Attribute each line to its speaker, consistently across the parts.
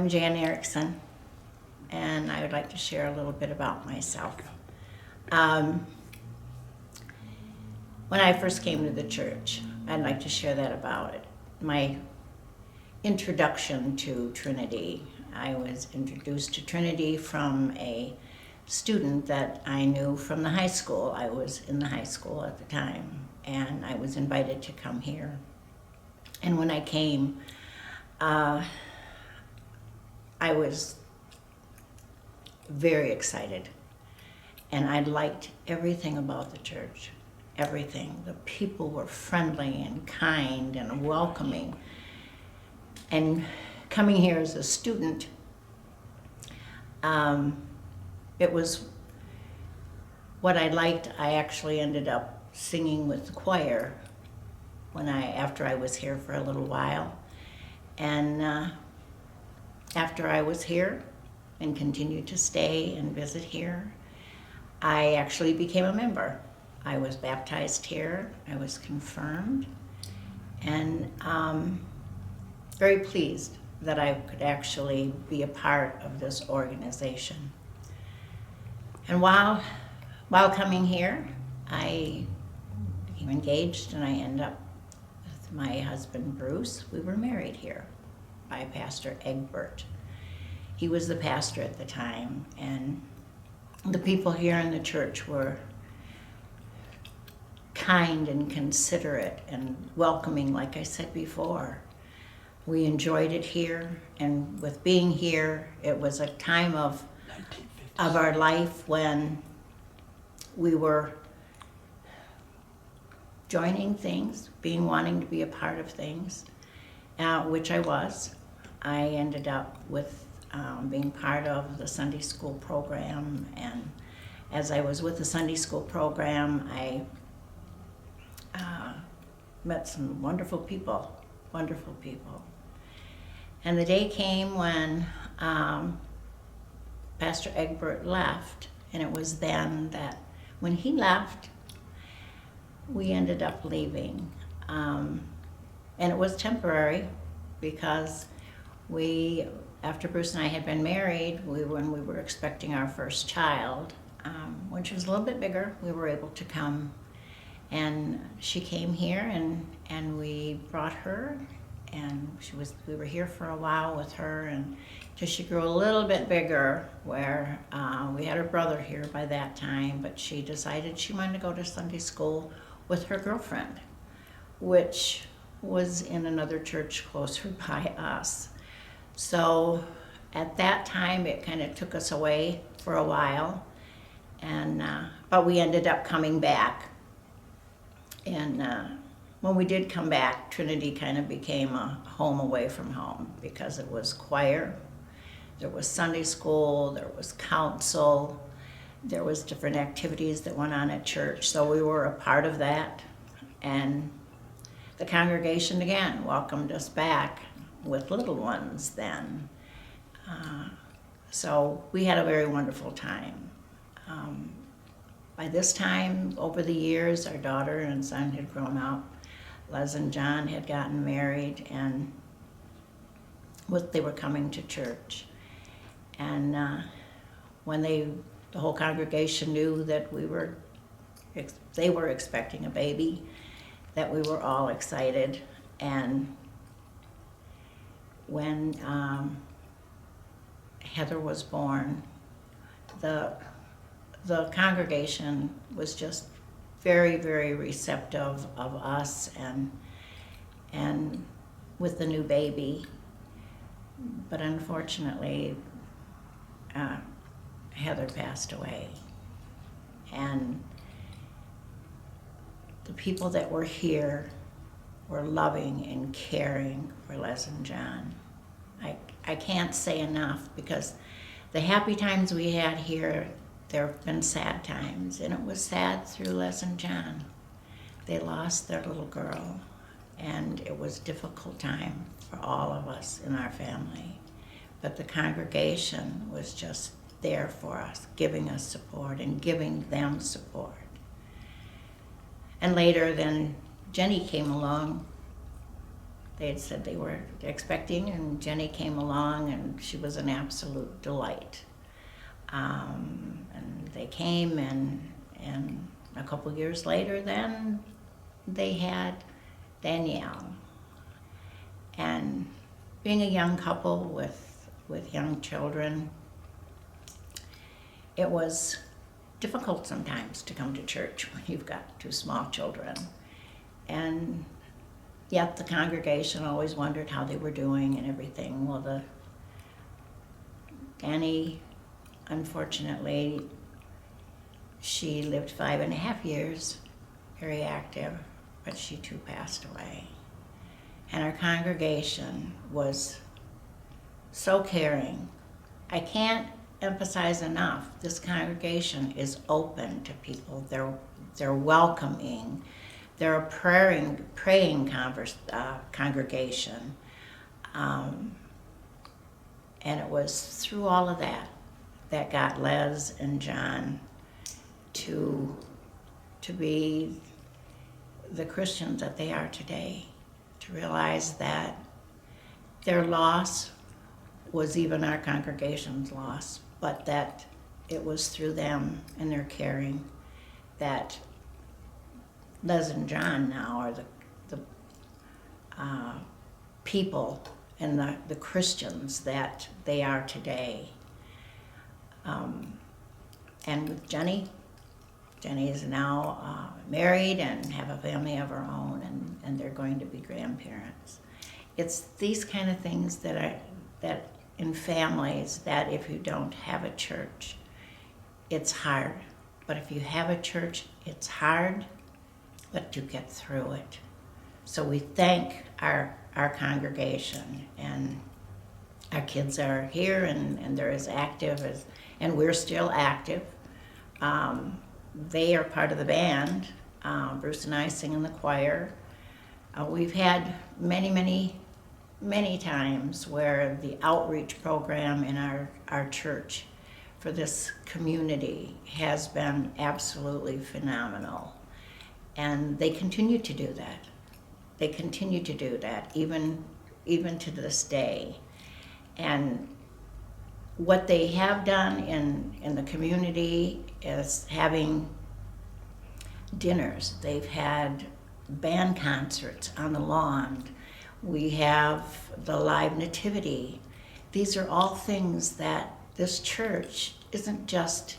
Speaker 1: I'm Jan Erickson, and I would like to share a little bit about myself. When I first came to the church, I'd like to share that about it. My introduction to Trinity. I was introduced to Trinity from a student that I knew from the high school. I was in the high school at the time, and I was invited to come here. And when I came, I was very excited, and I liked everything about the church, everything. The people were friendly and kind and welcoming. And coming here as a student, it was what I liked. I actually ended up singing with the choir after I was here for a little while. And after I was here and continued to stay and visit here, I actually became a member. I was baptized here, I was confirmed, and very pleased that I could actually be a part of this organization. And while coming here, I became engaged, and I ended up with my husband, Bruce. We were married here by Pastor Egbert. He was the pastor at the time, and the people here in the church were kind and considerate and welcoming, like I said before. We enjoyed it here, and with being here, it was a time of our life when we were joining things, wanting to be a part of things, which I was. I ended up with being part of the Sunday school program, and as I was with the Sunday school program, I met some wonderful people. And the day came when Pastor Egbert left, and it was then that when he left, we ended up leaving. And it was temporary because after Bruce and I had been married, when we were expecting our first child, which was a little bit bigger, we were able to come. And she came here, and we brought her, and we were here for a while with her, and till she grew a little bit bigger, where we had her brother here by that time, but she decided she wanted to go to Sunday school with her girlfriend, which was in another church closer by us. So at that time, it kind of took us away for a while, and but we ended up coming back. And when we did come back, Trinity kind of became a home away from home, because it was choir, there was Sunday school, there was council, there was different activities that went on at church. So we were a part of that. And the congregation again welcomed us back with little ones then. So we had a very wonderful time. By this time, over the years, our daughter and son had grown up. Les and John had gotten married, and they were coming to church. And when the whole congregation knew that they were expecting a baby, that we were all excited. And when Heather was born, the congregation was just very, very receptive of us and with the new baby. But unfortunately, Heather passed away. And the people that were here were loving and caring for Les and John. I can't say enough, because the happy times we had here, there have been sad times, and it was sad through Les and John. They lost their little girl, and it was a difficult time for all of us in our family. But the congregation was just there for us, giving us support and giving them support. And later then Jenny came along, they had said they were expecting, and Jenny came along, and she was an absolute delight. And they came, and a couple years later, then they had Danielle. And being a young couple with young children, it was difficult sometimes to come to church when you've got two small children. And yet the congregation always wondered how they were doing and everything. Well, Danny, unfortunately, she lived 5.5 years, very active, but she too passed away. And our congregation was so caring. I can't emphasize enough, this congregation is open to people. They're welcoming. They're a praying congregation. And it was through all of that got Les and John to be the Christians that they are today, to realize that their loss was even our congregation's loss, but that it was through them and their caring that Les and John now are the people and the Christians that they are today. And with Jenny is now married and have a family of her own, and they're going to be grandparents. It's these kind of things that in families, that if you don't have a church, it's hard. But if you have a church, it's hard, but you get through it. So we thank our congregation, and our kids are here, and they're as active as, and we're still active. They are part of the band. Bruce and I sing in the choir. We've had many times where the outreach program in our church for this community has been absolutely phenomenal. And they continue to do that. They continue to do that, even to this day. And what they have done in the community is having dinners. They've had band concerts on the lawn. We have the live nativity. These are all things that this church isn't just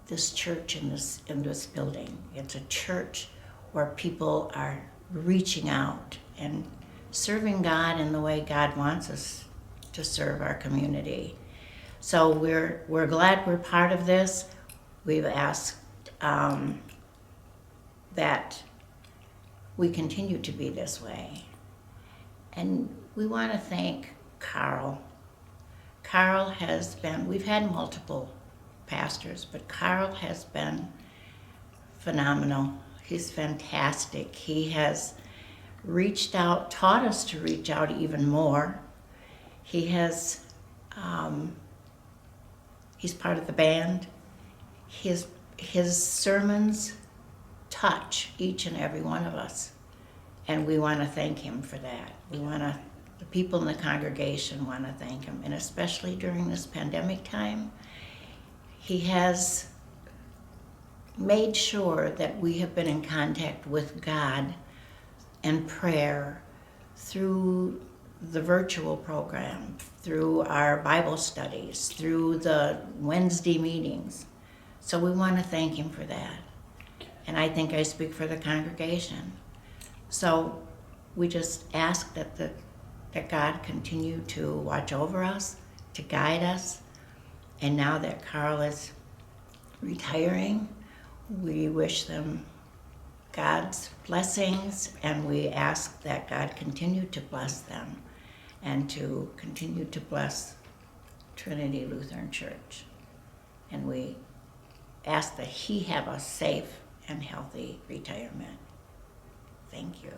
Speaker 1: this church in this building. It's a church where people are reaching out and serving God in the way God wants us to serve our community. So we're glad we're part of this. We've asked that we continue to be this way. And we want to thank Carl. Carl has been, we've had multiple pastors, but Carl has been phenomenal. He's fantastic. He has reached out, taught us to reach out even more. He has, he's part of the band. His sermons touch each and every one of us. And we want to thank him for that. The people in the congregation want to thank him. And especially during this pandemic time, he has made sure that we have been in contact with God and prayer through the virtual program, through our Bible studies, through the Wednesday meetings. So we want to thank him for that. And I think I speak for the congregation. So we just ask that God continue to watch over us, to guide us. And now that Carl is retiring, we wish them God's blessings, and we ask that God continue to bless them and to continue to bless Trinity Lutheran Church. And we ask that he have a safe and healthy retirement. Thank you.